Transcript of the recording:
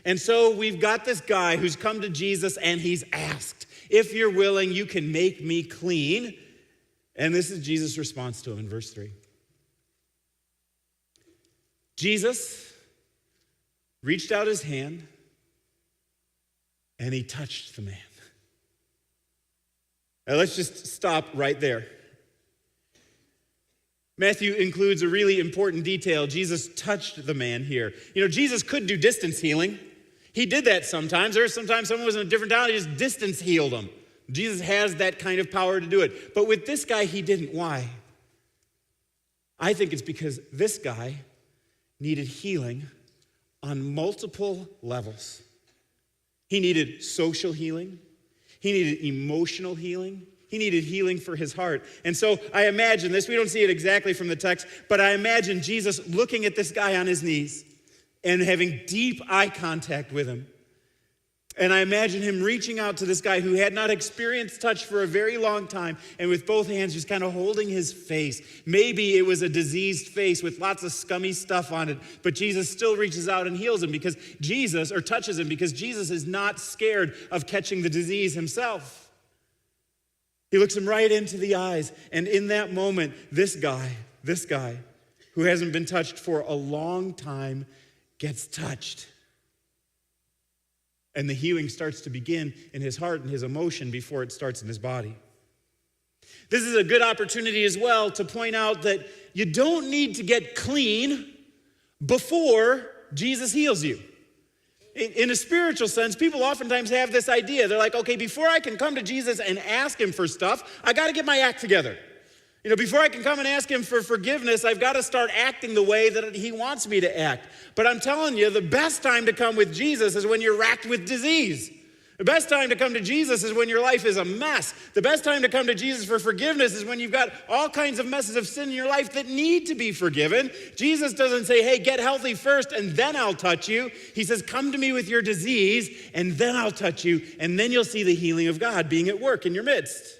And so we've got this guy who's come to Jesus and he's asked, if you're willing, you can make me clean. And this is Jesus' response to him in verse 3. Jesus reached out his hand and he touched the man. Now let's just stop right there. Matthew includes a really important detail. Jesus touched the man here. You know, Jesus could do distance healing. He did that sometimes. There was sometimes someone was in a different town, he just distance healed them. Jesus has that kind of power to do it. But with this guy, he didn't. Why? I think it's because this guy needed healing on multiple levels. He needed social healing. He needed emotional healing. He needed healing for his heart. And so I imagine this, we don't see it exactly from the text, but I imagine Jesus looking at this guy on his knees and having deep eye contact with him. And I imagine him reaching out to this guy who had not experienced touch for a very long time, and with both hands just kind of holding his face. Maybe it was a diseased face with lots of scummy stuff on it, but Jesus still reaches out and heals him because Jesus, or touches him, because Jesus is not scared of catching the disease himself. He looks him right into the eyes, and in that moment, this guy who hasn't been touched for a long time gets touched. And the healing starts to begin in his heart and his emotion before it starts in his body. This is a good opportunity as well to point out that you don't need to get clean before Jesus heals you. In a spiritual sense, people oftentimes have this idea. They're like, okay, before I can come to Jesus and ask him for stuff, I got to get my act together. You know, before I can come and ask him for forgiveness, I've got to start acting the way that he wants me to act. But I'm telling you, the best time to come with Jesus is when you're racked with disease. The best time to come to Jesus is when your life is a mess. The best time to come to Jesus for forgiveness is when you've got all kinds of messes of sin in your life that need to be forgiven. Jesus doesn't say, hey, get healthy first and then I'll touch you. He says, come to me with your disease and then I'll touch you, and then you'll see the healing of God being at work in your midst.